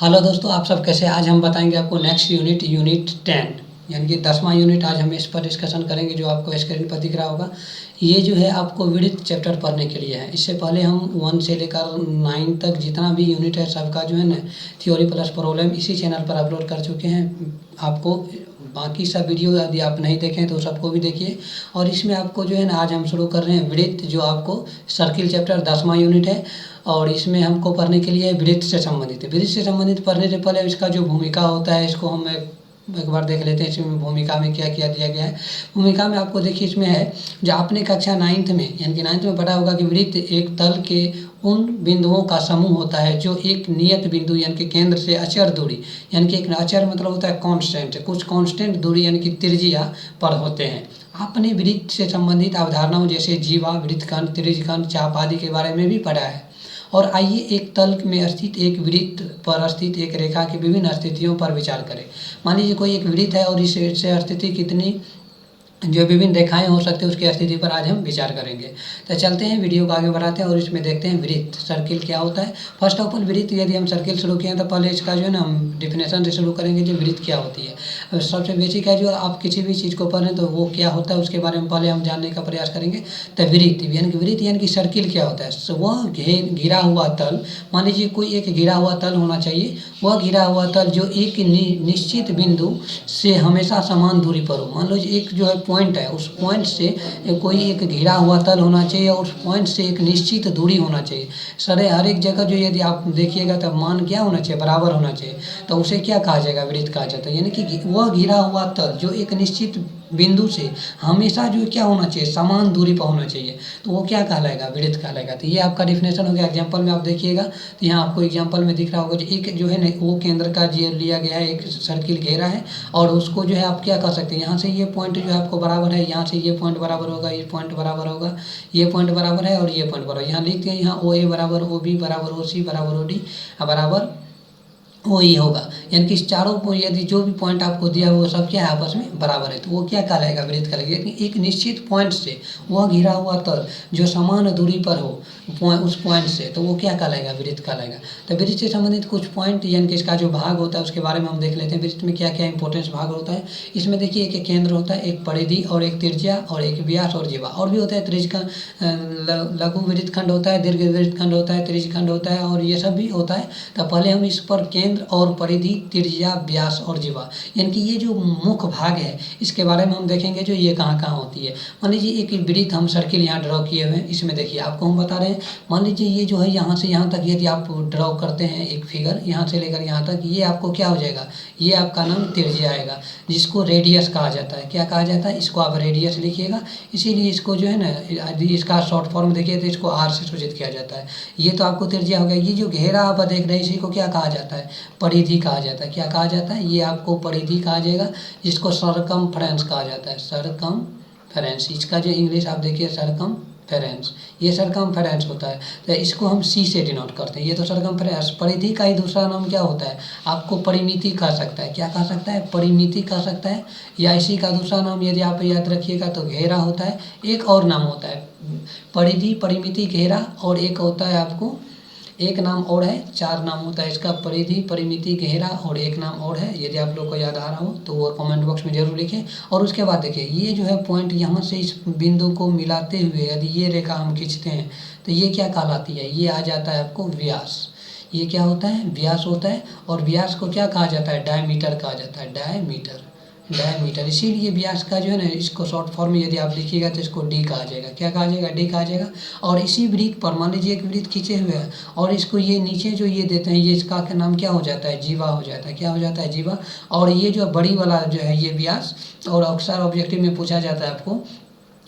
Hello दोस्तों, आप सब कैसे हैं? आज हम बताएंगे आपको नेक्स्ट यूनिट 10 यानी कि 10वां यूनिट। आज हम इस पर डिस्कशन करेंगे जो आपको स्क्रीन पर दिख रहा होगा। ये जो है आपको विविध चैप्टर पढ़ने के लिए है। इससे पहले हम 1 से लेकर 9 तक जितना भी यूनिट है सबका जो है ना थ्योरी प्लस प्रॉब्लम इसी चैनल पर अपलोड कर चुके हैं। आपको बाकी सब वीडियो यदि आप नहीं देखें तो सबको भी देखिए। और इसमें आपको जो है ना आज हम शुरू कर रहे हैं वृत्त, जो आपको सर्किल चैप्टर 10वां यूनिट है। और इसमें हमको पढ़ने के लिए वृत्त से संबंधित है। वृत्त से संबंधित पढ़ने से पहले इसका जो भूमिका होता है इसको हम एक बार देख लेते हैं। इसमें भूमिका में क्या क्या दिया गया है। भूमिका में आपको देखिए इसमें है जो आपने कक्षा 9th में यानी कि 9th में पढ़ा होगा कि वृत्त एक तल के उन बिंदुओं का समूह होता है जो एक नियत बिंदु यानी कि केंद्र से अचर दूरी, यानी कि एक अचर मतलब होता है कांस्टेंट, कुछ कांस्टेंट दूरी यानी कि त्रिज्या पर होते हैं। आपने वृत्त से संबंधित अवधारणाओं जैसे जीवा, वृत्तखंड, त्रिज्यखंड, चाप आदि के बारे में भी पढ़ा है। और आइए एक तल में स्थित एक वृत्त पर स्थित एक रेखा की विभिन्न स्थितियों पर विचार करें। मान लीजिए कोई एक वृत्त है और इस से स्थिति कितनी जो विभिन्न रेखाएं हो सकती है उसकी स्थिति पर आज हम विचार करेंगे। तो चलते हैं, वीडियो को आगे बढ़ाते हैं और इसमें देखते हैं वृत्त सर्किल क्या होता है। फर्स्ट ऑफ ऑल वृत्त, यदि हम सर्किल शुरू किए हैं तो पहले इसका जो है ना हम डिफिनेशन से शुरू करेंगे जो वृत्त क्या होती है। सबसे बेसिक है जो आप किसी भी चीज़ को पढ़ें तो वो क्या होता है उसके बारे में पहले हम जानने का प्रयास करेंगे। तो वृत्त यानी कि सर्किल क्या होता है। वह घिरा हुआ तल, मान लीजिए कोई एक घिरा हुआ तल होना चाहिए। वह घिरा हुआ तल जो एक निश्चित बिंदु से हमेशा समान दूरी पर हो। मान लो एक जो है पॉइंट है, उस पॉइंट से कोई एक घिरा हुआ तल होना चाहिए और उस पॉइंट से एक निश्चित दूरी होना चाहिए। सारे हर एक जगह जो यदि आप देखिएगा तो मान क्या होना चाहिए, बराबर होना चाहिए। तो उसे क्या कहा जाएगा, वृत्त कहा जाता है। यानी कि वह घिरा हुआ तल जो एक निश्चित बिंदु से हमेशा जो क्या होना चाहिए, समान दूरी पर होना चाहिए, तो वो क्या कहलाएगा, वृत्त कहलाएगा। तो ये आपका डिफिनेशन हो गया। एग्जाम्पल में आप देखिएगा तो यहाँ आपको एग्जाम्पल में दिख रहा होगा जो एक जो है ना वो केंद्र का जो लिया गया है, एक सर्किल घेरा है और उसको जो है आप क्या कर सकते हैं, यहाँ से ये पॉइंट जो है आपको बराबर है, यहाँ से ये पॉइंट बराबर होगा, ये पॉइंट बराबर होगा, ये पॉइंट बराबर है और ये पॉइंट बराबर। यहाँ लिखते हैं यहाँ ओ ए बराबर ओ बी बराबर ओ सी बराबर ओ डी बराबर वही होगा। यानी कि इस चारों यदि जो भी पॉइंट आपको दिया वो सब क्या है, आपस में बराबर है, तो वो क्या कहलाएगा, वृत्त कहलाएगा। एक निश्चित पॉइंट से वह घिरा हुआ तल जो समान दूरी पर हो उस पॉइंट से, तो वो क्या कहलाएगा, वृत्त कहलाएगा। तो वृत्त से संबंधित कुछ पॉइंट यानी कि इसका जो भाग होता है उसके बारे में हम देख लेते हैं। वृत्त में क्या क्या इंपॉर्टेंस भाग होता है। इसमें देखिए एक केंद्र होता है, एक परिधि और एक त्रिज्या और एक व्यास और जीवा, और भी होता है त्रिज्यखंड, लघु वृत्तखंड होता है, दीर्घ वृत्तखंड होता है, त्रिज्यखंड होता है और ये सब भी होता है। तो पहले हम इस पर केंद्र और परिधि, त्रिज्या, व्यास और जीवा यानी कि ये जो मुख्य भाग है इसके बारे में हम देखेंगे जो ये कहाँ कहाँ होती है। मान लीजिए एक वृत्त हम सर्किल यहाँ ड्रॉ किए हुए हैं। इसमें देखिए आपको हम बता रहे हैं, मान लीजिए ये जो है यहाँ से यहाँ तक यदि आप ड्रॉ करते हैं एक फिगर, यहाँ से लेकर यहाँ तक, ये आपको क्या हो जाएगा, ये आपका नाम त्रिज्या आएगा जिसको रेडियस कहा जाता है। क्या कहा जाता है, इसको आप रेडियस लिखिएगा। इसीलिए इसको जो है ना यदि इसका शॉर्ट फॉर्म देखिए तो इसको आर से सूचित किया जाता है। ये तो आपको त्रिज्या हो गया। ये जो घेरा आप देख रहे हैं इसी को क्या कहा जाता है, परिधि कहा जाता है। क्या कहा जाता है, ये आपको परिधि कहा जाएगा जिसको सरकमफ्रेंस कहा जाता है। सरकमफ्रेंस, इसका जो इंग्लिश आप देखिए सरकमफ्रेंस, ये सरकमफ्रेंस होता है। तो इसको हम सी से डिनोट करते हैं। ये तो सरकमफ्रेंस, परिधि का ही दूसरा नाम क्या होता है, आपको परिमिति कह सकता है। क्या कह सकता है, परिमिति कह सकता है। या इसी का दूसरा नाम यदि आप याद रखिएगा तो घेरा होता है। एक और नाम होता है परिधि, परिमिति, घेरा, और एक होता है आपको एक नाम और है, चार नाम होता है इसका, परिधि, परिमिति, घेरा और एक नाम और है। यदि आप लोग को याद आ रहा हो तो वो कमेंट बॉक्स में जरूर लिखें। और उसके बाद देखिए ये जो है पॉइंट यहाँ से इस बिंदु को मिलाते हुए यदि ये रेखा हम खींचते हैं तो ये क्या कहलाती है, ये आ जाता है आपको व्यास। ये क्या होता है, व्यास होता है। और व्यास को क्या कहा जाता है, डायमीटर कहा जाता है, डायमीटर। इसीलिए व्यास का जो है ना इसको शॉर्ट फॉर्म में यदि आप लिखिएगा तो इसको डी कहा जाएगा। क्या कहा जाएगा, डी कहा जाएगा। और इसी वृत्त पर मान लीजिए एक वृत्त खींचे हुए हैं और इसको ये नीचे जो ये देते हैं ये इसका क्या नाम क्या हो जाता है, जीवा हो जाता है। क्या हो जाता है, जीवा। और ये जो बड़ी वाला जो है ये व्यास। और अक्सर ऑब्जेक्टिव में पूछा जाता है आपको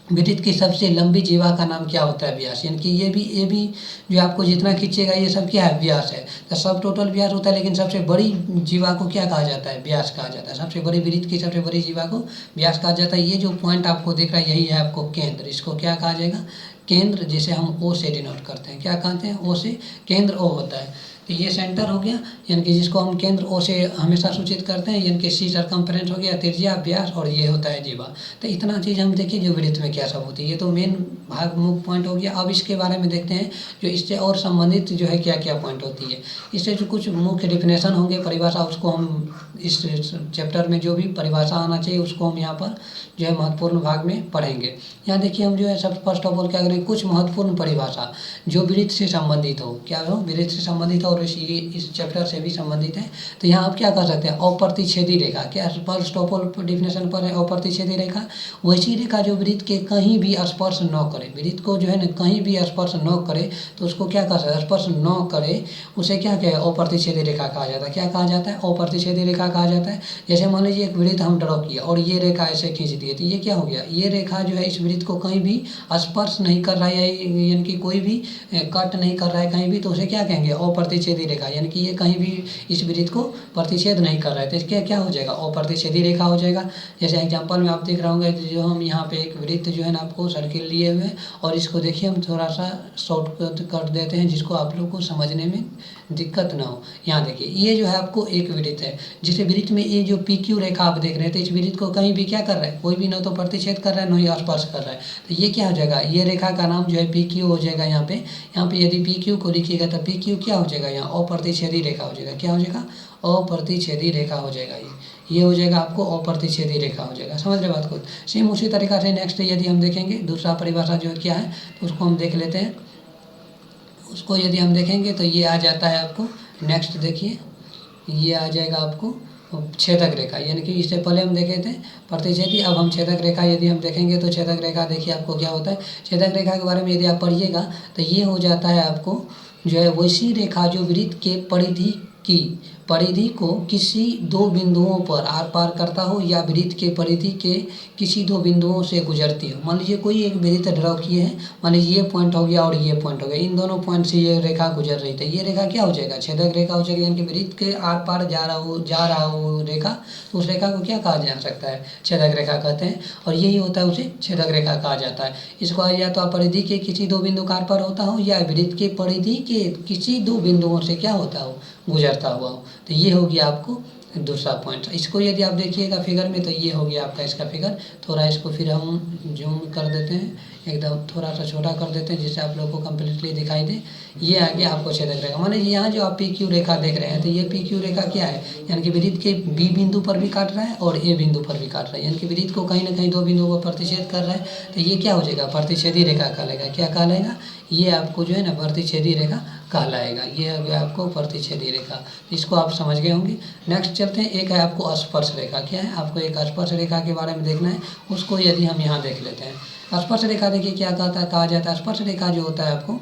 वृत्त की सबसे लंबी जीवा का नाम क्या होता है, व्यास। यानी कि ये भी जो आपको जितना खींचेगा ये सब क्या है, व्यास है। तो सब टोटल व्यास होता है, लेकिन सबसे बड़ी जीवा को क्या कहा जाता है, व्यास कहा जाता है। सबसे बड़ी वृत्त की सबसे बड़ी जीवा को व्यास कहा जाता है। ये जो पॉइंट आपको दिख रहा है यही है आपको केंद्र। इसको क्या कहा जाएगा, केंद्र, जिसे हम ओ से डिनोट करते हैं। क्या कहते हैं, ओ से, केंद्र ओ होता है। तो ये सेंटर हो गया, यानी कि जिसको हम केंद्र ओ से हमेशा सूचित करते हैं, यानी कि सी सरकमफ्रेंस हो गया, त्रिज्या, व्यास, और ये होता है जीवा। तो इतना चीज़ हम देखिए जो वृत्त में क्या सब होती है, ये तो मेन भाग मुख्य पॉइंट हो गया। अब इसके बारे में देखते हैं जो इससे और संबंधित जो है क्या क्या पॉइंट होती है। इससे जो कुछ मुख्य डिफिनेशन होंगे, परिभाषा, उसको हम इस चैप्टर में जो भी परिभाषा आना चाहिए उसको हम यहाँ पर जो है महत्वपूर्ण भाग में पढ़ेंगे। यहाँ देखिए हम जो है सब फर्स्ट ऑफ ऑल क्या करेंगे, कुछ महत्वपूर्ण परिभाषा जो वृत्त से संबंधित हो, क्या हो, वृत्त से संबंधित हो और इस चैप्टर से भी संबंधित है। तो यहाँ आप क्या कर सकते हैं, अप्रतिच्छेदी रेखा, क्या फर्स्ट ऑफ ऑल डिफिनेशन पर है अप्रतिच्छेदी रेखा, वैसी रेखा जो वृत्त के कहीं भी स्पर्श न करे, वृत्त को जो है ना कहीं भी स्पर्श न करे तो उसको क्या कर सकते हैं, स्पर्श न करे उसे क्या कहे, अप्रतिच्छेदी रेखा कहा जाता है। क्या कहा जाता है, अप्रतिच्छेदी रेखा कहा जाता है। जैसे मान लीजिए एक वृत्त हम ड्रॉ किया और ये रेखा ऐसे खींच दिए, तो ये क्या हो गया, ये रेखा जो है इस वृत्त को कहीं भी स्पर्श नहीं कर रहा है, यानी कि कोई भी कट नहीं कर रहा है कहीं भी, तो उसे क्या कहेंगे, अप्रतिच्छेदी रेखा, यानी कि ये कहीं भी इस वृत्त को प्रतिच्छेद नहीं कर रहा है, तो इसके क्या हो जाएगा, अप्रतिच्छेदी रेखा हो जाएगा। जैसे एग्जांपल में आप देख रहे होंगे, जो हम यहाँ पे एक वृत्त जो है ना आपको सर्किल लिए हुए हैं, और इसको देखिए हम थोड़ा सा शॉर्ट कर देते हैं जिसको आप लोग को समझने में दिक्कत ना हो। यहाँ देखिए ये जो है आपको एक वृत्त है, जिस वृत्त में ये जो पी क्यू रेखा आप देख रहे हैं, तो इस वृत्त को कहीं भी क्या कर रहा है, कोई भी ना तो प्रतिच्छेद कर रहा है, ना ही स्पर्श कर रहा है, तो ये क्या हो जाएगा, ये रेखा का नाम जो है पी क्यू हो जाएगा। यहाँ पे यदि पी क्यू को लिखिएगा तो पी क्यू क्या हो जाएगा, यहाँ अप्रतिच्छेदी रेखा हो जाएगा। क्या हो जाएगा, अप्रतिच्छेदी रेखा हो जाएगा। ये हो जाएगा आपको अप्रतिच्छेदी रेखा हो जाएगा। समझ रहे बात को। सेम उसी तरीका से नेक्स्ट यदि हम देखेंगे दूसरा परिभाषा जो क्या है, तो उसको हम देख लेते हैं। उसको यदि हम देखेंगे तो ये आ जाता है आपको, नेक्स्ट देखिए ये आ जाएगा आपको छेदक रेखा, यानी कि इससे पहले हम देखे थे प्रतिच्छेदी, अब हम छेदक रेखा यदि हम देखेंगे तो छेदक रेखा देखिए आपको क्या होता है। छेदक रेखा के बारे में यदि आप पढ़िएगा तो ये हो जाता है आपको जो है वैसी रेखा जो वृत्त के परिधि को किसी दो बिंदुओं पर आर पार करता हो या वृत्त के परिधि के किसी दो बिंदुओं से गुजरती हो। मान लीजिए कोई एक वृत्त ड्रॉ किए हैं, मान लीजिए ये पॉइंट हो गया और ये पॉइंट हो गया, इन दोनों पॉइंट से ये रेखा गुजर रही थी, ये रेखा क्या हो जाएगा, छेदक रेखा हो जाएगी। यानी कि वृत्त के आर पार जा रहा हो रेखा, तो उस रेखा को क्या कहा जा सकता है, छेदक रेखा कहते हैं, और यही होता है उसे छेदक रेखा कहा जाता है। इसको या तो परिधि के किसी दो बिंदु का आर पार होता हो या वृत्त के परिधि के किसी दो बिंदुओं से क्या होता हो, गुजरता हुआ हो। तो ये हो गया आपको दूसरा पॉइंट। इसको यदि आप देखिएगा फिगर में तो ये हो गया आपका इसका फिगर। थोड़ा इसको फिर हम जूम कर देते हैं, एकदम थोड़ा सा छोटा कर देते हैं जिससे आप लोग को कम्प्लीटली दिखाई दे। ये आ गया आपको छेदक रेखा। मान लीजिए यहाँ जो आप पी क्यू रेखा देख रहे हैं, तो ये पी क्यू रेखा क्या है, यानी कि वृत्त के बी बिंदु पर भी काट रहा है और ए बिंदु पर भी काट रहा है, यानी कि वृत्त को कहीं ना कहीं दो बिंदुओं पर प्रतिच्छेद कर रहा है। तो ये क्या हो जाएगा, प्रतिच्छेदी रेखा कहलाएगा। क्या कहलाएगा, ये आपको जो है ना प्रतिच्छेदी रेखा कहलाएगा। ये हो गया आपको प्रतिच्छेदी रेखा, इसको आप समझ गए होंगे। नेक्स्ट चलते हैं, एक है आपको स्पर्श रेखा। क्या है, आपको एक स्पर्श रेखा के बारे में देखना है, उसको यदि हम यहाँ देख लेते हैं। स्पर्श रेखा देखिए क्या कहा जाता है। स्पर्श रेखा जो होता है आपको,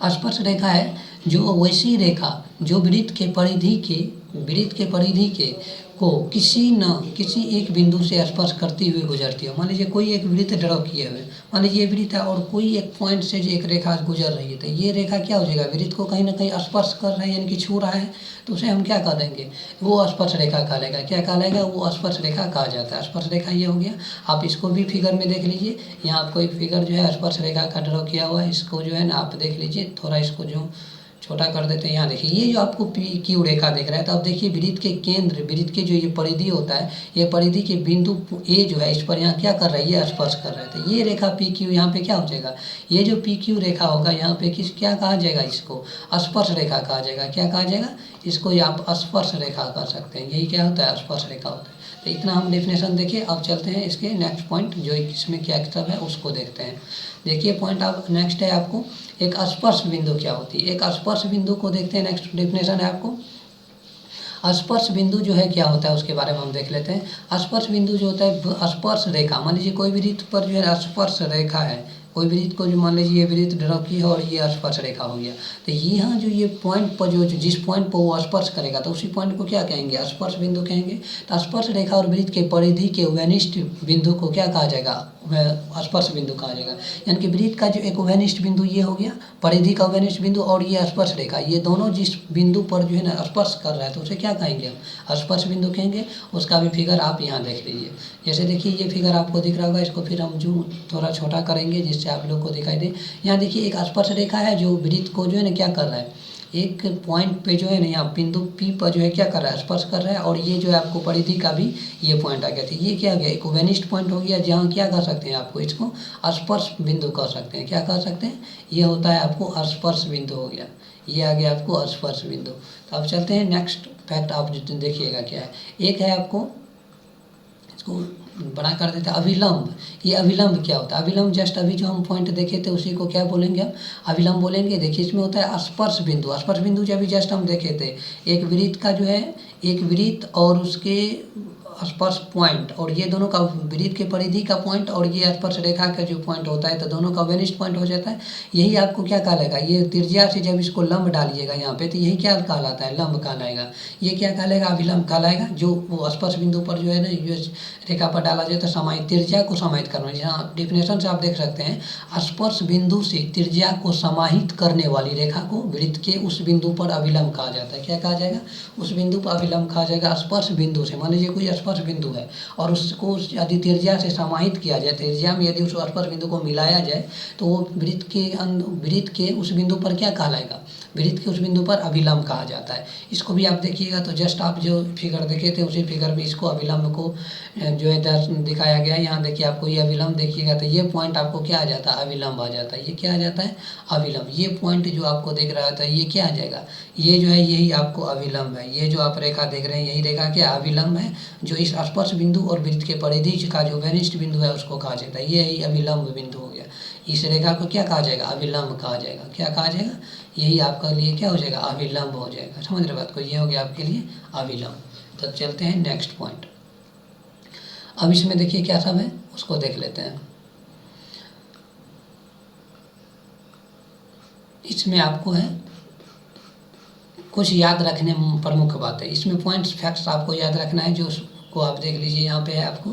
स्पर्श रेखा है जो वैसी रेखा जो वृत्त के परिधि के को किसी एक बिंदु से स्पर्श करती हुई गुजरती हो। मान लीजिए कोई एक वृत्त ड्रॉ किए हुए, मान लीजिए वृत्त है और कोई एक पॉइंट से जो एक रेखा गुजर रही है, तो ये रेखा क्या हो जाएगा, वृत्त को कहीं ना कहीं स्पर्श कर रहा है, यानी कि छू रहा है, तो उसे हम क्या कह देंगे, वो स्पर्श रेखा कहलाएगा। क्या कहलाएगा, वो स्पर्श रेखा कहा जाता है। स्पर्श रेखा ये हो गया। आप इसको भी फिगर में देख लीजिए, यहाँ आपको एक फिगर जो है स्पर्श रेखा का ड्रॉ किया हुआ है, इसको जो है ना आप देख लीजिए, थोड़ा इसको जो छोटा कर देते हैं। यहाँ देखिए ये जो आपको पी क्यू रेखा दिख रहा है, तो आप देखिए वृत्त के केंद्र, वृत्त के जो ये परिधि होता है, ये परिधि के बिंदु ए जो है इस पर यहाँ क्या कर रहा है, ये स्पर्श कर रहा है। तो ये रेखा पी क्यू यहाँ पे क्या हो जाएगा, ये जो पी क्यू रेखा होगा यहाँ पे क्या कहा जाएगा, इसको स्पर्श रेखा कहा जाएगा। क्या कहा जाएगा, इसको आप स्पर्श रेखा कह सकते हैं। यही क्या होता है, स्पर्श रेखा होता है। तो इतना हम डेफिनेशन देखिए। अब चलते हैं इसके नेक्स्ट पॉइंट, जो इसमें क्या सब है उसको देखते हैं। देखिए पॉइंट आप नेक्स्ट है आपको एक स्पर्श बिंदु क्या होती है। एक स्पर्श बिंदु को देखते हैं। नेक्स्ट डेफिनेशन है आपको स्पर्श बिंदु जो है क्या होता है उसके बारे में हम देख लेते हैं। स्पर्श बिंदु जो होता है स्पर्श रेखा, मान लीजिए कोई भी वृत्त पर जो है स्पर्श रेखा है, कोई वृत्त को जो मान लीजिए ये वृत्त ड्रॉ की है और ये स्पर्श रेखा हो गया, तो यहाँ जो ये पॉइंट पर जो जिस पॉइंट पर वो स्पर्श करेगा तो उसी पॉइंट को क्या कहेंगे, स्पर्श बिंदु कहेंगे। तो स्पर्श रेखा और वृत्त के परिधि के वेनिष्ठ बिंदु को क्या कहा जाएगा, वह स्पर्श बिंदु कहा जाएगा। यानी कि वृत्त का जो एक वेनिष्ठ बिंदु ये हो गया, परिधि का वेनिष्ठ बिंदु और ये स्पर्श रेखा, ये दोनों जिस बिंदु पर जो है ना स्पर्श कर रहा है तो उसे क्या कहेंगे, हम स्पर्श बिंदु कहेंगे। उसका भी फिगर आप यहाँ देख लीजिए। जैसे देखिए ये फिगर आपको दिख रहा होगा, इसको फिर हम जो थोड़ा छोटा करेंगे जिससे आप लोग को दिखाई दे। यहाँ देखिए एक स्पर्श रेखा है जो वृत्त को जो है ना क्या कर रहा है, एक पॉइंट पे जो है ना यहाँ बिंदु P पर जो है क्या कर रहा है, स्पर्श कर रहा है, और ये जो है आपको परिधि का भी ये पॉइंट आ गया। तो ये क्या हो गया, इक्वेनिस्ट पॉइंट हो गया, जहाँ क्या कर सकते हैं आपको इसको स्पर्श बिंदु कह सकते हैं। क्या कह सकते हैं, ये होता है आपको स्पर्श बिंदु हो गया, ये आ गया आपको स्पर्श बिंदु। तो अब चलते हैं नेक्स्ट फैक्ट, आप देखिएगा क्या है। एक है आपको, इसको बड़ा कर देते हैं, अभिलंब। ये अभिलंब क्या होता है, अभिलंब जस्ट अभी जो हम पॉइंट देखे थे उसी को क्या बोलेंगे हम, अभिलंब बोलेंगे। देखिए इसमें होता है स्पर्श बिंदु। स्पर्श बिंदु जो अभी जस्ट हम देखे थे, एक वृत्त का जो है, एक वृत्त और उसके स्पर्श पॉइंट, और ये दोनों का वृत्त के परिधि का पॉइंट और ये स्पर्श रेखा का जो पॉइंट होता है, तो दोनों का वेनिस्ट पॉइंट हो जाता है। यही आपको क्या कहलाएगा, ये त्रिज्या से जब इसको लंब डालिएगा यहाँ पे, तो यही क्या कहलाता है, लंब कहलाएगा। ये क्या कहलाएगा, अभिलंब कहलाएगा। जो वो स्पर्श बिंदु पर जो है ना, ये रेखा पर डाला जाए तो समाहित, त्रिज्या को समाहित करना। जहाँ डिफिनेशन से आप देख सकते हैं, स्पर्श बिंदु से त्रिज्या को समाहित करने वाली रेखा को वृत्त के उस बिंदु पर अभिलंब कहा जाता है। क्या कहा जाएगा, उस बिंदु पर अभिलंब कहा जाएगा। स्पर्श बिंदु से, मान लीजिए कोई स्पर्श बिंदु है और उसको यदि त्रिज्या से समाहित किया जाए, त्रिज्या में यदि उस स्पर्श बिंदु को मिलाया जाए, तो वो वृत्त के उस बिंदु पर क्या कहलाएगा, वृत्त के उस बिंदु पर अभिलंब कहा जाता है। इसको भी आप देखिएगा, तो जस्ट आप जो फिगर देखे थे उसी फिगर में इसको अभिलंब को जो है दिखाया गया है। यहाँ देखिए आपको ये अभिलंब देखिएगा, तो ये पॉइंट आपको क्या आ जाता है, अभिलंब आ जाता है। ये क्या आ जाता है, अभिलंब। ये पॉइंट जो आपको दिख रहा था, ये क्या आ जाएगा, ये जो है यही आपको अभिलंब है। ये जो आप रेखा देख रहे हैं, यही रेखा क्या अभिलंब है, जो इस स्पर्श बिंदु और वृत्त के परिधि का जो वेनिस्ट बिंदु है उसको कहा जाता है। ये ही अभिलंब बिंदु हो गया। इस रेखा को क्या कहा जाएगा, अभिलंब कहा जाएगा। क्या कहा जाएगा, यही आपका लिए क्या हो जाएगा, अभिलंब हो जाएगा। समझ रहे बात को, ये हो गया आपके लिए अभिलंब। तो चलते हैं नेक्स्ट पॉइंट। अब इसमें देखिए क्या सब है, उसको देख लेते हैं। इसमें आपको है कुछ याद रखने प्रमुख बातें, इसमें पॉइंट्स फैक्ट्स आपको याद रखना है, जो को आप देख लीजिए। यहाँ पे है आपको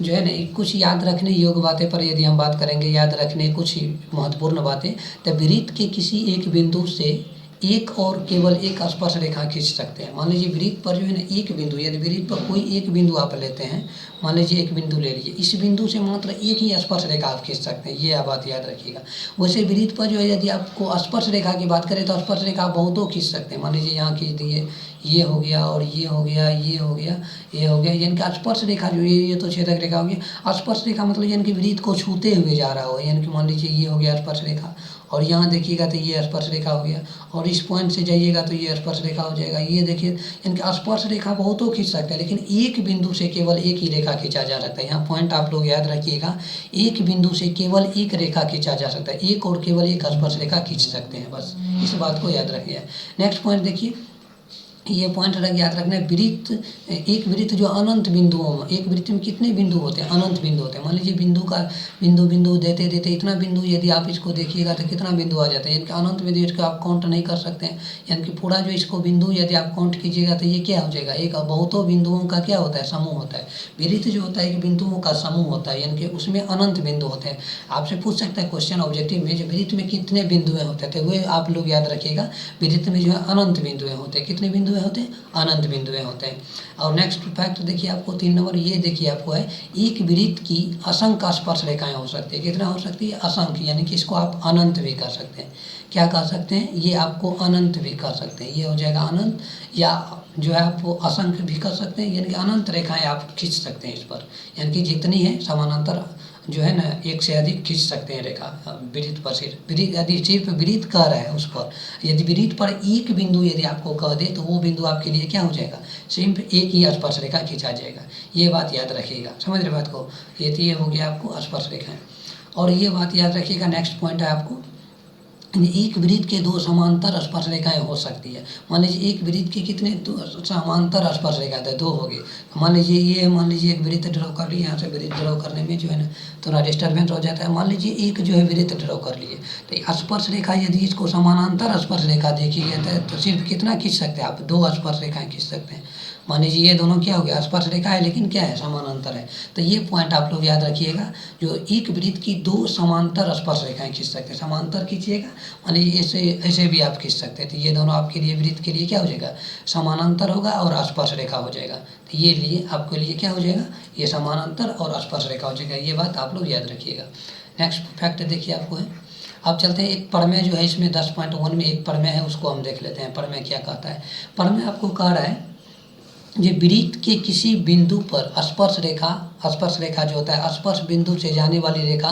जो है ना कुछ याद रखने योग्य बातें पर यदि हम बात करेंगे, याद रखने कुछ महत्वपूर्ण बातें, तो वृत्त के किसी एक बिंदु से एक और केवल एक स्पर्श रेखा खींच सकते हैं। मान लीजिए वृत्त पर जो है ना एक बिंदु, यदि वृत्त पर कोई एक बिंदु आप लेते हैं, मान लीजिए एक बिंदु ले लीजिए, इस बिंदु से मात्र एक ही स्पर्श रेखा आप खींच सकते हैं। ये आप बात याद रखिएगा। वैसे वृत्त पर जो है यदि आपको स्पर्श रेखा की बात करें तो स्पर्श रेखा बहुतों खींच सकते हैं। मान लीजिए यहाँ खींच दिए, ये हो गया और ये हो गया, ये हो गया, ये हो गया, यानी कि स्पर्श रेखा जो ये तो छेदक रेखा हो गया। स्पर्श रेखा मतलब यानी कि वृत्त को छूते हुए जा रहा हो, यानी कि मान लीजिए ये हो गया स्पर्श रेखा, और यहाँ देखिएगा तो ये स्पर्श रेखा हो गया, और इस पॉइंट से जाइएगा तो ये स्पर्श रेखा हो जाएगा। ये देखिए, यानी कि स्पर्श रेखा बहुतों खींच सकते हैं, लेकिन एक बिंदु से केवल एक ही रेखा खींचा जा सकता है। यहाँ पॉइंट आप लोग याद रखिएगा, एक बिंदु से केवल एक रेखा खींचा जा सकता है, एक और केवल एक स्पर्श रेखा खींच सकते हैं, बस इस बात को याद रखिए। नेक्स्ट पॉइंट देखिए, ये पॉइंट याद रखना है, वृत्त, एक वृत्त जो अनंत बिंदुओं में, एक वृत्त में कितने बिंदु होते हैं, अनंत बिंदु होते हैं। मान लीजिए बिंदु का बिंदु देते देते इतना बिंदु यदि आप इसको देखिएगा तो कितना बिंदु आ जाता है, यानी कि अनंत बिंदु, इसको आप काउंट नहीं कर सकते हैं। यानी कि पूरा जो इसको बिंदु यदि आप काउंट कीजिएगा तो ये क्या हो जाएगा, एक बहुतों बिंदुओं का क्या होता है, समूह होता है। वृत्त जो होता है एक बिंदुओं का समूह होता है, यानी कि उसमें अनंत बिंदु होते हैं। आपसे पूछ सकता है क्वेश्चन ऑब्जेक्टिव में, जो वृत्त में कितने बिंदुएं होते थे, वो आप लोग याद रखिएगा। वृत्त में जो है अनंत बिंदुएं होते हैं। कितने बिंदुएं होते हैं, अनंत बिंदुएं होते हैं। और नेक्स्ट फैक्ट देखिए आपको 3 नंबर, ये देखिए आपको है, एक वृत्त की असंख्य स्पर्श रेखाएं हो सकती है। कितना हो सकती है, असंख्य, यानी कि इसको आप अनंत भी कर सकते हैं। क्या कह सकते हैं, ये आपको अनंत भी कर सकते हैं, ये हो जाएगा अनंत, या जो है आप वो असंख्य भी कर सकते हैं, यानी कि अनंत रेखाएं आप खींच सकते हैं इस पर, यानी कि जितनी है समानांतर जो है ना एक से अधिक खींच सकते हैं रेखा वृत्त पर। सिर्फ यदि सिर्फ वृत्त कह रहा है उस पर, यदि वृत्त पर एक बिंदु यदि आपको कह दे तो वो बिंदु आपके लिए क्या हो जाएगा, सिर्फ एक ही स्पर्श रेखा खींचा जाएगा। ये बात याद रखिएगा, समझ रहे बात को। ये हो गया आपको स्पर्श रेखाएं। और ये बात याद रखिएगा, नेक्स्ट पॉइंट है आपको, एक वृत्त के 2 समांतर स्पर्श रेखाएं हो सकती है। मान लीजिए एक वृत्त के कितने समांतर स्पर्श रेखा थे, 2 हो गए। मान लीजिए ये, मान लीजिए एक वृत्त ड्रॉ कर लिए, यहाँ से वृत्त ड्रॉ करने में जो है ना थोड़ा डिस्टर्बेंस हो जाता है। मान लीजिए एक जो है वृत्त ड्रॉ कर लिए, तो स्पर्श रेखा यदि इसको समानांतर स्पर्श रेखा देखी गई तो सिर्फ कितना खींच सकते हैं आप, 2 स्पर्श रेखाएं खींच सकते हैं। मान लीजिए ये दोनों क्या हो गया, स्पर्श रेखा है लेकिन क्या है, समानांतर है। तो ये पॉइंट आप लोग याद रखिएगा, जो एक वृत्त की 2 समांतर स्पर्श रेखाएं खींच सकते हैं, समांतर खींचिएगा। मान लीजिए ऐसे ऐसे भी आप खींच सकते हैं, तो ये दोनों आपके लिए वृत्त के लिए क्या हो जाएगा, समानांतर होगा और स्पर्श रेखा हो जाएगा। तो ये लिए आपके लिए क्या हो जाएगा, ये समानांतर और स्पर्श रेखा हो जाएगा। ये बात आप लोग याद रखिएगा। नेक्स्ट फैक्ट देखिए आपको है, अब चलते हैं एक प्रमेय जो है इसमें 10.1 में एक प्रमेय है, उसको हम देख लेते हैं। प्रमेय क्या कहता है? प्रमेय आपको कह रहा है ये वृत्त के किसी बिंदु पर स्पर्श रेखा जो होता है, स्पर्श बिंदु से जाने वाली रेखा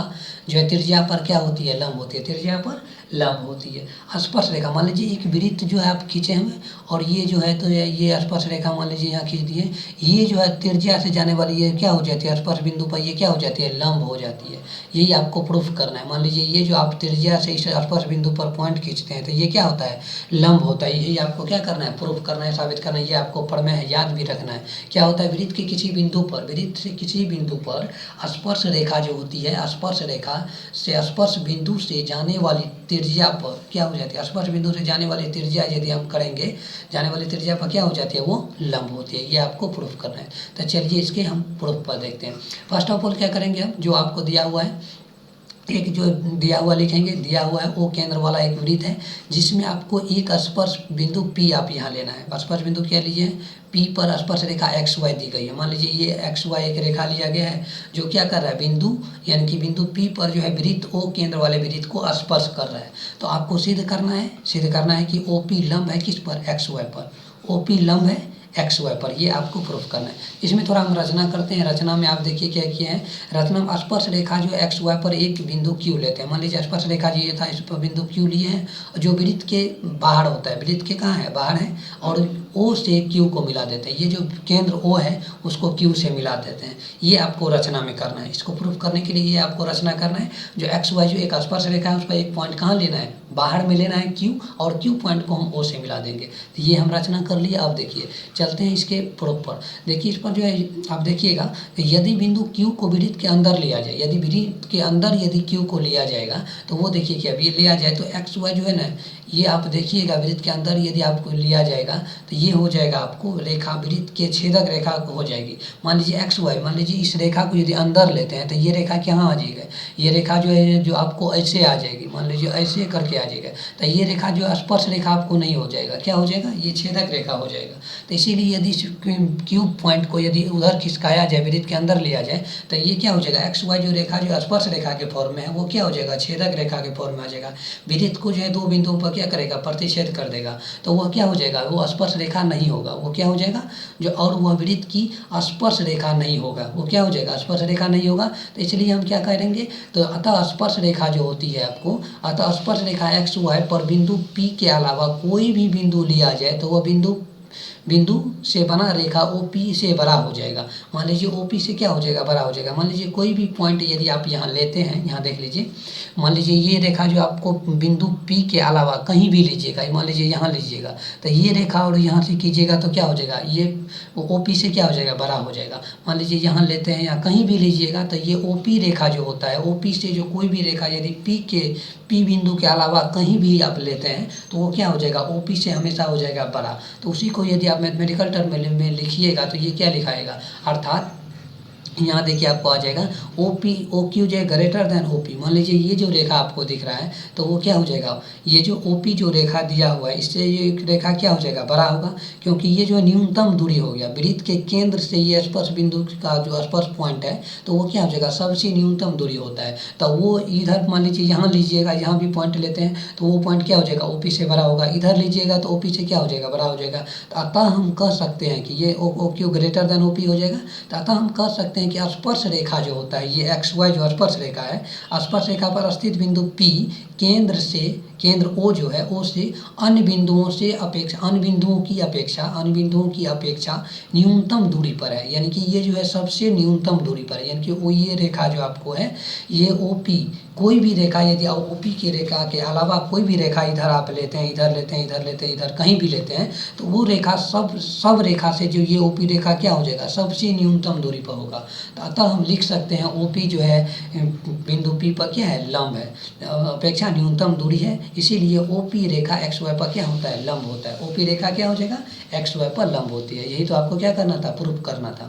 जो है त्रिज्या पर क्या होती है? लंब होती है। त्रिज्या पर लंब होती है। स्पर्श रेखा मान लीजिए एक वृत्त जो है आप खींचे हुए और ये जो है तो ये स्पर्श रेखा मान लीजिए यहाँ खींच दिए, ये जो है त्रिज्या से जाने वाली ये क्या हो जाती है? स्पर्श बिंदु पर ये क्या हो जाती है? लंब हो जाती है। यही आपको प्रूफ करना है। मान लीजिए ये जो आप त्रिज्या से इस स्पर्श बिंदु पर पॉइंट खींचते हैं तो ये क्या होता है? लंब होता है। यही आपको क्या करना है? प्रूफ करना है, साबित करना है। ये आपको प्रमेय है, याद भी रखना है। क्या होता है? वृत्त के किसी बिंदु पर, वृत्त से किसी बिंदु पर स्पर्श रेखा जो होती है, स्पर्श रेखा से स्पर्श बिंदु से जाने वाली त्रिज्या पर क्या हो जाती है? स्पर्श बिंदु से जाने वाली त्रिज्या यदि हम करेंगे, जाने वाली त्रिज्या पर क्या हो जाती है? वो लंब होती है। ये आपको प्रूफ करना है। तो चलिए इसके हम प्रूफ पर देखते हैं। फर्स्ट ऑफ ऑल क्या करेंगे हम, जो आपको दिया हुआ है एक जो दिया हुआ लिखेंगे, दिया हुआ है ओ केंद्र वाला एक वृत्त है जिसमें आपको एक स्पर्श बिंदु P आप यहाँ लेना है। स्पर्श बिंदु क्या लीजिए? P पर स्पर्श रेखा XY दी गई है। मान लीजिए ये XY एक रेखा लिया गया है जो क्या कर रहा है? बिंदु यानी कि बिंदु P पर जो है वृत्त O केंद्र वाले वृत्त को स्पर्श कर रहा है। तो आपको सिद्ध करना है कि OP लंब है किस पर? XY पर। OP लंब है XY पर। ये आपको प्रूफ करना है। इसमें थोड़ा हम रचना करते हैं। रचना में आप देखिए क्या किए हैं। रचना में स्पर्श रेखा जो XY पर एक बिंदु Q लेते हैं। मान लीजिए स्पर्श रेखा जो ये था इस पर बिंदु Q लिए हैं, जो वृत्त के बाहर होता है, वृत्त के कहाँ है? बाहर है, और O से Q को मिला देते हैं। ये जो केंद्र O है उसको Q से मिला देते हैं। ये आपको रचना में करना है। इसको प्रूफ करने के लिए ये आपको रचना करना है। जो XY जो एक स्पर्श रेखा है उस पर एक पॉइंट कहाँ लेना है? बाहर में लेना है Q, और Q पॉइंट को हम O से मिला देंगे। तो ये हम रचना कर लिए। अब देखिए चलते हैं इसके प्रूफ पर। देखिए इस पर जो है आप देखिएगा, यदि बिंदु Q को वृत्त के अंदर लिया जाए, यदि वृत्त के अंदर यदि Q को लिया जाएगा तो वो देखिए कि अभी लिया जाए तो XY जो है ना, ये आप देखिएगा वृत्त के अंदर यदि आपको लिया जाएगा तो ये हो जाएगा आपको रेखा, वृत्त के छेदक रेखा हो जाएगी। मान लीजिए XY, मान लीजिए इस रेखा को यदि अंदर लेते हैं तो ये रेखा कहाँ आ जाएगा? ये रेखा जो है जो आपको ऐसे आ जाएगी, मान लीजिए ऐसे करके आ जाएगा। तो ये रेखा जो स्पर्श रेखा आपको नहीं हो जाएगा, क्या हो जाएगा? ये छेदक रेखा हो जाएगा। तो इसीलिए यदि Q पॉइंट को यदि उधर खिसकाया जाए, वृत्त के अंदर लिया जाए तो ये क्या हो जाएगा? XY जो रेखा जो स्पर्श रेखा के फॉर्म में है वो क्या हो जाएगा? छेदक रेखा के फॉर्म में आ जाएगा। वृत्त को जो है दो बिंदुओं पर क्या करेगा? प्रतिच्छेद कर देगा। तो वह क्या हो जाएगा? वो स्पर्श रेखा नहीं होगा। वो क्या हो जाएगा? जो और वह वृत्त की स्पर्श रेखा नहीं होगा। वो क्या हो जाएगा? स्पर्श रेखा नहीं होगा। तो इसलिए हम क्या करेंगे? तो अतः स्पर्श रेखा जो होती है आपको, अतः स्पर्श रेखा XY पर बिंदु P के अलावा कोई भी बिंदु लिया जाए तो वह बिंदु से बना रेखा OP से बड़ा हो जाएगा। मान लीजिए OP से क्या हो जाएगा? बड़ा हो जाएगा। मान लीजिए कोई भी पॉइंट यदि आप यहाँ लेते हैं, यहाँ देख लीजिए, मान लीजिए ये रेखा जो आपको बिंदु P के अलावा कहीं भी लीजिएगा, मान लीजिए यहाँ लीजिएगा तो ये रेखा और यहाँ से कीजिएगा तो क्या हो जाएगा? ये OP से क्या हो जाएगा? बड़ा हो जाएगा। मान लीजिए यहाँ लेते हैं या कहीं भी लीजिएगा तो ये OP रेखा जो होता है, OP से जो कोई भी रेखा यदि P बिंदु के अलावा कहीं भी आप लेते हैं तो वो क्या हो जाएगा? OP से हमेशा हो जाएगा बड़ा। तो उसी को यदि आप मैथमेटिकल टर्म में लिखिएगा तो ये क्या लिखाएगा? अर्थात यहाँ देखिए आपको आ जाएगा OQ जो है ग्रेटर देन OP। मान लीजिए ये जो रेखा आपको दिख रहा है तो वो क्या हो जाएगा? ये जो OP जो रेखा दिया हुआ है इससे ये रेखा क्या हो जाएगा? बड़ा होगा, क्योंकि ये जो न्यूनतम दूरी हो गया वृत्त के केंद्र से ये स्पर्श बिंदु का जो स्पर्श पॉइंट है तो वो क्या हो जाएगा? सबसे न्यूनतम दूरी होता है। तो वो इधर मान लीजिए यहाँ लीजिएगा, यहाँ भी पॉइंट लेते हैं तो वो पॉइंट क्या हो जाएगा? OP से बड़ा होगा। इधर लीजिएगा तो OP से क्या हो जाएगा? बड़ा हो जाएगा। तो अतः हम कह सकते हैं कि ये OQ ग्रेटर देन OP हो जाएगा। तो अतः हम कह सकते हैं कि स्पर्श रेखा जो होता है ये XY जो स्पर्श रेखा है, स्पर्श रेखा पर स्थित बिंदु P केंद्र O जो है O से अन्य बिंदुओं की अपेक्षा न्यूनतम दूरी पर है। यानी कि ये जो है सबसे न्यूनतम दूरी पर है। यानी कि वो ये रेखा जो आपको है ये OP, कोई भी रेखा यदि आप OP की रेखा के अलावा कोई भी रेखा इधर आप लेते हैं, इधर कहीं भी लेते हैं तो वो रेखा सब रेखा से जो ये OP रेखा क्या हो जाएगा? सबसे न्यूनतम दूरी पर होगा। तो अतः हम लिख सकते हैं OP जो है बिंदु P पर क्या है? लंब है, अपेक्षा न्यूनतम दूरी है। इसीलिए ओपी रेखा एक्स वाई पर क्या होता है, लंब होता है। ओपी रेखा क्या हो जाएगा, एक्स वाई पर लंब होती है। यही तो आपको क्या करना था, प्रूफ करना था।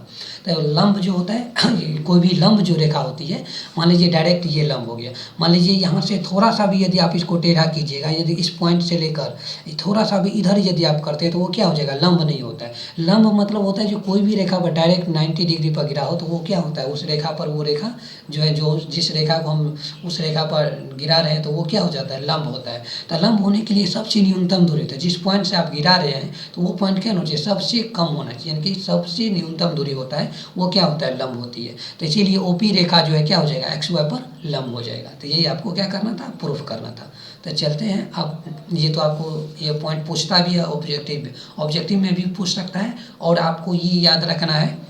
तो लंब जो होता है कोई भी लंब जो रेखा होती है, मान लीजिए डायरेक्ट ये लंब हो गया, मान लीजिए यहाँ से थोड़ा सा भी यदि आप इसको टेढ़ा कीजिएगा, यदि इस पॉइंट से लेकर थोड़ा सा भी इधर यदि आप करते हैं तो वो क्या हो जाएगा, लंब नहीं होता है। लंब मतलब होता है जो कोई भी रेखा पर डायरेक्ट 90 डिग्री पर गिरा हो तो वो क्या होता है, उस रेखा पर वो रेखा जो है, जो जिस रेखा को हम उस रेखा पर गिरा रहे हैं तो वो क्या हो जाता है, लंब होता है। तो लंब होने के लिए सबसे न्यूनतम दूरी होता है, जिस पॉइंट से आप गिरा रहे हैं तो वो पॉइंट क्या होना चाहिए, सबसे कम होना चाहिए, यानी कि सबसे न्यूनतम दूरी होता है वो क्या होता है, लंब होती है। तो इसीलिए ओपी रेखा जो है क्या हो जाएगा, एक्स वाई पर लंब हो जाएगा। तो यही आपको क्या करना था, प्रूफ करना था। तो चलते हैं अब, ये तो आपको ये पॉइंट पूछता भी है ऑब्जेक्टिव में भी पूछ सकता है, और आपको ये याद रखना है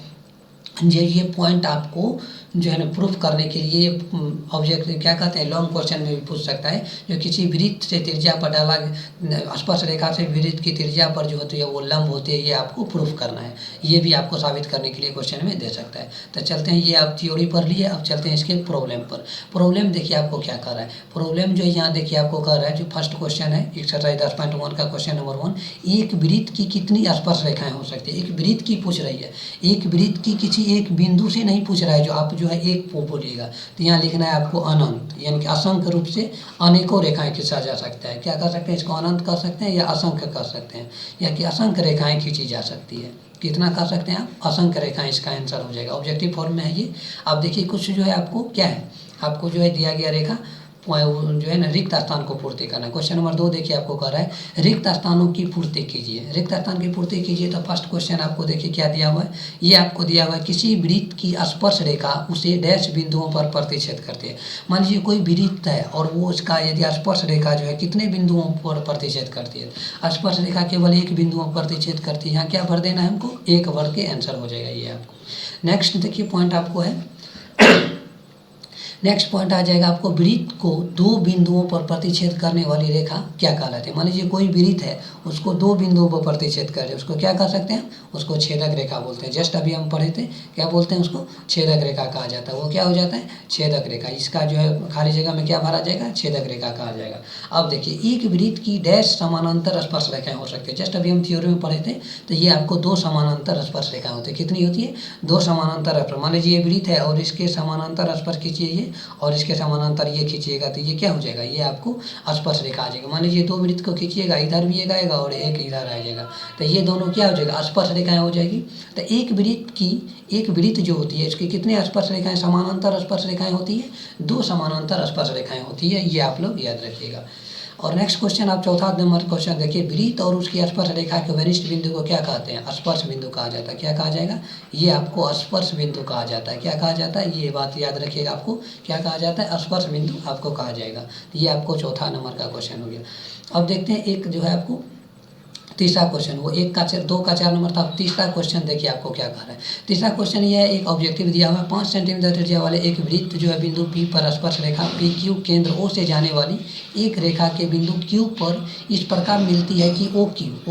ये पॉइंट आपको जो है ना प्रूफ करने के लिए ऑब्जेक्ट क्या कहते हैं, लॉन्ग क्वेश्चन में भी पूछ सकता है। जो किसी वृत्त से त्रिज्या पर डाला स्पर्श रेखा से वृत्त की त्रिज्या पर जो होती है वो लंब होती है, ये आपको प्रूफ करना है। ये भी आपको साबित करने के लिए क्वेश्चन में दे सकता है। तो चलते हैं, ये आप थ्योरी पढ़ लिए, अब चलते हैं इसके प्रॉब्लम पर। प्रॉब्लम देखिए आपको क्या कर रहा है, प्रॉब्लम जो यहाँ देखिए आपको कर रहा है, जो फर्स्ट क्वेश्चन है एक्सरसाइज 10.1 का क्वेश्चन नंबर 1, एक वृत्त की कितनी स्पर्श रेखाएं हो सकती है। एक वृत्त की पूछ रही है, एक वृत्त की किसी एक बिंदु से नहीं पूछ रहा है जो आप जो है एक बोलिएगा। तो यहाँ लिखना है आपको अनंत, यानी कि असंख्य रूप से अनेकों रेखाएं खींचा जा सकता है। क्या कर सकते हैं, इसको अनंत कर सकते हैं या असंख्य कर सकते हैं, या कि असंख्य रेखाएं खींची जा सकती है। कितना कर सकते हैं आप, असंख्य रेखाएं, इसका आंसर हो जाएगा। ऑब्जेक्टिव फॉर्म में है ये। अब देखिए कुछ जो है आपको क्या है, आपको जो है दिया गया रेखा जो है ना रिक्त स्थान को पूर्ति करना है। क्वेश्चन नंबर 2 देखिए आपको कर रहा है रिक्त स्थानों की पूर्ति कीजिए, रिक्त स्थान की पूर्ति कीजिए। तो फर्स्ट क्वेश्चन आपको देखिए क्या दिया हुआ है, ये आपको दिया हुआ है किसी वृत्त की स्पर्श रेखा उसे डैश बिंदुओं पर प्रतिच्छेद करती है। मान लीजिए कोई वृत्त है और वो उसका यदि स्पर्श रेखा जो है कितने बिंदुओं पर प्रतिच्छेद करती है, स्पर्श रेखा केवल एक बिंदुओं पर प्रतिच्छेद करती है। यहाँ क्या भर देना है हमको, एक भर के आंसर हो जाएगा ये आपको। नेक्स्ट देखिए पॉइंट आपको है नेक्स्ट पॉइंट आ जाएगा आपको, वृत्त को दो बिंदुओं पर प्रतिच्छेद करने वाली रेखा क्या कहलाती है। मान लीजिए कोई वृत्त है उसको दो बिंदुओं पर प्रतिच्छेद कर रहे हैं, उसको क्या कह सकते हैं, उसको छेदक रेखा बोलते हैं। जस्ट अभी हम पढ़े थे, क्या बोलते हैं उसको, छेदक रेखा कहा जाता है। वो क्या हो जाता है, छेदक रेखा। इसका जो है खाली जगह में क्या भरा जाएगा, छेदक रेखा कहा जाएगा। अब देखिए एक वृत्त की डैश समानांतर स्पर्श रेखाएं हो सकती है। जस्ट अभी हम थ्योरी में पढ़े थे, तो ये आपको दो समानांतर स्पर्श रेखाएं होती है। कितनी होती है, दो समानांतर स्पर्श। मान लीजिए ये वृत्त है और इसके समानांतर स्पर्श खींचिए ये, और इसके समानांतर ये खींचिएगा तो ये क्या हो जाएगा, ये आपको स्पर्श रेखा आ जाएगा। मान लीजिए दो वृत्त को खींचिएगा, इधर भी एक आएगा और एक इधर आ जाएगा, तो ये दोनों क्या हो जाएगा, स्पर्श रेखाएं हो जाएगी। तो एक वृत्त जो होती है इसकी कितने स्पर्श रेखाएं, समानांतर स्पर्श रेखाएं होती है, दो समानांतर स्पर्श रेखाएं होती है। ये आप लोग याद रखिएगा। और नेक्स्ट क्वेश्चन आप चौथा नंबर क्वेश्चन देखिए, वृत्त और उसकी स्पर्श रेखा के वरिष्ठ बिंदु को क्या कहते हैं, स्पर्श बिंदु कहा जाता है। क्या कहा जाएगा, ये आपको स्पर्श बिंदु कहा जाता है। क्या कहा जाता है, ये बात याद रखिएगा, आपको क्या कहा जाता है, स्पर्श बिंदु आपको कहा जाएगा। ये आपको चौथा नंबर का क्वेश्चन हो गया। अब देखते हैं एक जो है आपको तीसरा क्वेश्चन, वो एक का 2 का 4 नंबर था। तीसरा क्वेश्चन देखिए आपको क्या कह रहा है। तीसरा क्वेश्चन ये है, एक ऑब्जेक्टिव दिया हुआ है 5 सेंटीमीटर त्रिज्या वाले एक वृत्त जो है बिंदु P पर स्पर्श रेखा पी क्यू केंद्र O से जाने वाली एक रेखा के बिंदु Q पर इस प्रकार मिलती है कि ओ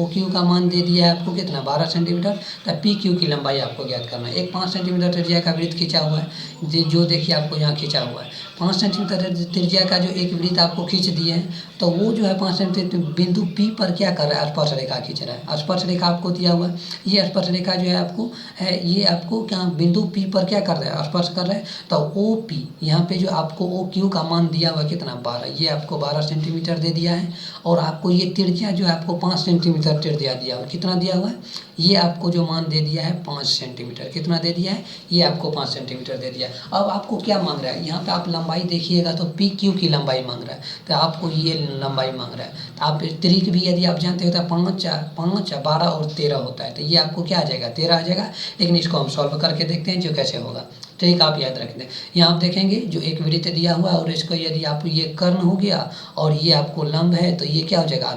क्यू का मान दे दिया है आपको कितना, 12 सेंटीमीटर। तब पी क्यू की लंबाई आपको ज्ञात करना है। एक 5 सेंटीमीटर त्रिज्या का वृत्त खींचा हुआ है, जो देखिए आपको यहाँ खींचा हुआ है 5 सेंटीमीटर त्रिज्या का जो एक वृत्त आपको खींच दिए हैं, तो वो जो है 5 सेंटीमीटर बिंदु P पर क्या कर रहा है, स्पर्श रेखा खींच रहा है। स्पर्श रेखा आपको दिया हुआ है, ये स्पर्श रेखा जो है आपको है, ये आपको क्या बिंदु P पर क्या कर रहा है, स्पर्श कर रहा है। तो OP यहाँ पे जो आपको OQ का मान दिया हुआ है कितना, 12, ये आपको 12 सेंटीमीटर दे दिया है। और आपको ये त्रिज्या जो है आपको 5 सेंटीमीटर त्रिज्या दिया हुआ, कितना दिया हुआ है, ये आपको जो मान दे दिया है 5 सेंटीमीटर। कितना दे दिया है, ये आपको 5 सेंटीमीटर दे दिया है। अब आपको क्या मांग रहा है, यहाँ पे आप लंबाई देखिएगा तो पी क्यू की लंबाई मांग रहा है, तो आपको ये लंबाई मांग रहा है। तो आप त्रिक भी यदि आप जानते हो तो 5, 12 और 13 होता है, तो ये आपको क्या आ जाएगा, 13 आ जाएगा। लेकिन इसको हम सॉल्व करके देखते हैं जो कैसे होगा। ट्रिक आप याद रख दें। यहाँ आप देखेंगे जो एक वृत्त दिया हुआ है और इसको यदि आप ये कर्ण हो गया और ये आपको लंब है, तो ये क्या हो जाएगा,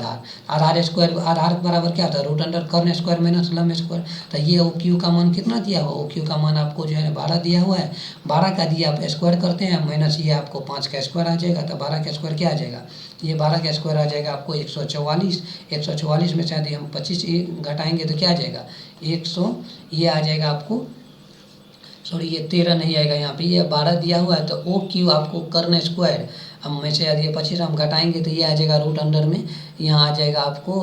आधार स्क्वायर। आधार बराबर क्या होता है, रूट अंडर कर्ण स्क्वायर माइनस लंब स्क्वायर। तो ये ओ क्यू का मान कितना दिया हुआ, ओ क्यू का मान आपको जो है 12 दिया हुआ है। 12 का दिया आप स्क्वायर करते हैं, माइनस ये आपको 5 का स्क्वायर आ जाएगा। तो 12 का स्क्वायर क्या आ जाएगा, ये 12 का स्क्वायर आ जाएगा आपको 144। 144 में से यदि हम 25 घटाएंगे तो क्या आ जाएगा, 100, ये आ जाएगा आपको, सॉरी ये 13 नहीं आएगा यहाँ पे, ये 12 दिया हुआ है। तो ओ क्यू आपको कर्ण स्क्वायर हम में से यदि ये 25 हम घटाएंगे तो ये आ जाएगा रूट अंडर में, यहाँ आ जाएगा आपको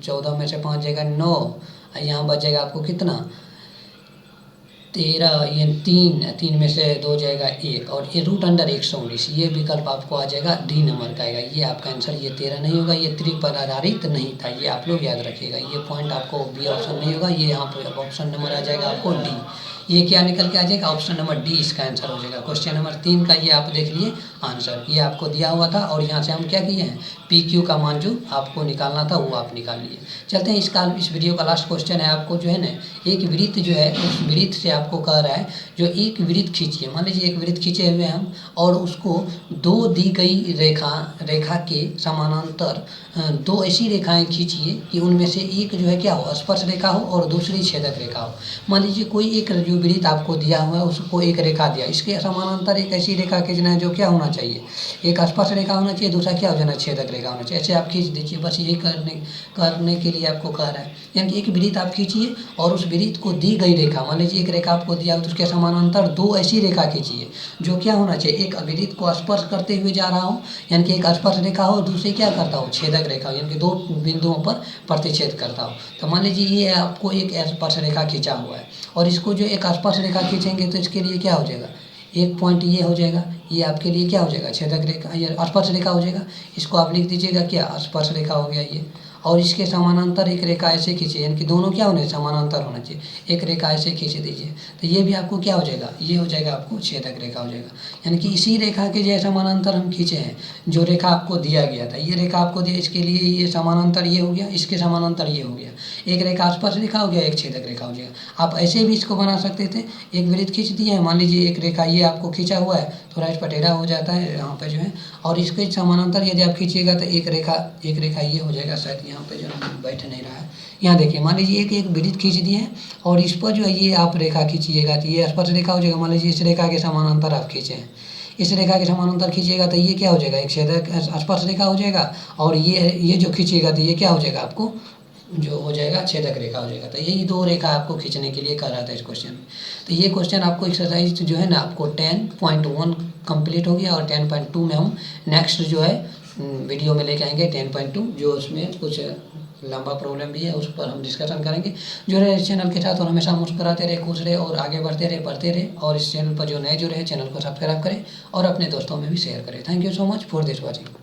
14 में से 5 जाएगा 9, यहाँ बच जाएगा आपको कितना 13, ये 3 में से 2 जाएगा 1, और ये रूट अंडर 119, ये विकल्प आपको आ जाएगा डी नंबर का आएगा। ये आपका आंसर, ये 13 नहीं होगा, ये त्रिक पर आधारित नहीं था, ये आप लोग याद रखिएगा। ये पॉइंट आपको बी ऑप्शन नहीं होगा, ये यहाँ पर ऑप्शन नंबर आ जाएगा आपको डी। ये क्या निकल के आ जाएगा, ऑप्शन नंबर डी इसका आंसर हो जाएगा। क्वेश्चन नंबर 3 का ये आप देख लिए आंसर, ये आपको दिया हुआ था और यहाँ से हम क्या किए हैं, पी क्यू का मान जो आपको निकालना था वो आप निकाल लिए। चलते हैं इस वीडियो का लास्ट क्वेश्चन है, आपको जो है ना एक वृत्त जो है उस वृत्त से आपको कह रहा है जो एक वृत्त खींचिए, मान लीजिए एक वृत्त खींचे हुए हम और उसको 2 दी गई रेखा के समानांतर 2 ऐसी रेखाएं खींचिए कि उनमें से एक जो है क्या हो, स्पर्श रेखा हो और दूसरी छेदक रेखा हो। मान लीजिए कोई एक जो वृत्त आपको दिया हुआ है उसको एक रेखा दिया, इसके समानांतर एक ऐसी रेखा खींचना है जो क्या होना चाहिए, एक स्पर्श रेखा होना चाहिए, दूसरा क्या हो जाना, छेदक रेखा होना चाहिए। ऐसे आप खींच दीजिए, बस यही करने के लिए आपको कह रहा है। यानी कि एक वृत्त आप खींचिए और उस वृत्त को दी गई रेखा, मान लीजिए एक रेखा आपको दिया तो उसके समानांतर 2 ऐसी रेखा खींचिए जो क्या होना चाहिए, एक वृत्त को स्पर्श करते हुए जा रहा हो, यानी कि एक स्पर्श रेखा हो, दूसरी क्या करता हो, छेदक रेखा, यानी कि 2 बिंदुओं पर प्रतिच्छेद करता हो। तो मान लीजिए ये आपको एक स्पर्श रेखा खींचा हुआ है और इसको जो एक स्पर्श रेखा खींचेंगे तो इसके लिए क्या हो जाएगा, एक पॉइंट ये हो जाएगा, ये आपके लिए क्या हो जाएगा, छेदक रेखा या स्पर्श रेखा हो जाएगा। इसको आप लिख दीजिएगा क्या, स्पर्श रेखा हो गया ये। और इसके समानांतर एक रेखा ऐसे खींचिए, यानी कि दोनों क्या होने, समानांतर होना चाहिए, एक रेखा ऐसे खींच दीजिए तो ये भी आपको क्या हो जाएगा, ये हो जाएगा आपको छेदक रेखा हो जाएगा। यानी कि इसी रेखा के जो समानांतर हम खींचे हैं, जो रेखा आपको दिया गया था, ये रेखा आपको दिया, इसके लिए ये समानांतर ये हो गया, इसके समानांतर ये हो गया, एक रेखा स्पर्श रेखा हो गया, एक छेदक रेखा हो जाएगा। आप ऐसे भी इसको बना सकते थे, एक वृत्त खींच दिया है, मान लीजिए एक रेखा ये आपको खींचा हुआ है, थोड़ा इस पर टेढ़ा हो जाता है यहाँ पे जो है, और इसके समानांतर यदि आप खींचिएगा तो एक रेखा ये हो जाएगा, शायद यहाँ पे जो बैठ नहीं रहा है। यहाँ देखिए, मान लीजिए एक वृत्त खींच दिए हैं और इस पर जो है ये आप रेखा खींचिएगा तो ये स्पर्श रेखा हो जाएगा। मान लीजिए इस रेखा के समानांतर आप खींचे हैं, इस रेखा के समानांतर खींचिएगा तो ये क्या हो जाएगा, एक छेदक स्पर्श रेखा हो जाएगा, और ये जो खींचिएगा तो ये क्या हो जाएगा, आपको जो हो जाएगा छेदक रेखा हो जाएगा। तो यही 2 रेखा आपको खींचने के लिए कह रहा था इस क्वेश्चन में। तो ये क्वेश्चन आपको एक्सरसाइज जो है ना आपको 10.1 कंप्लीट हो गया और 10.2 में हम नेक्स्ट जो है वीडियो में लेके आएंगे 10.2, जो उसमें कुछ लंबा प्रॉब्लम भी है, उस पर हम डिस्कशन करेंगे। जो रहे इस चैनल के साथ और हमेशा मुस्कुराते रहे, खुश रहे और आगे बढ़ते रहे, पढ़ते रहे, और इस चैनल पर जो नए जुड़े हैं चैनल को सब्सक्राइब करें और अपने दोस्तों में भी शेयर करें। Thank you so much for this watching.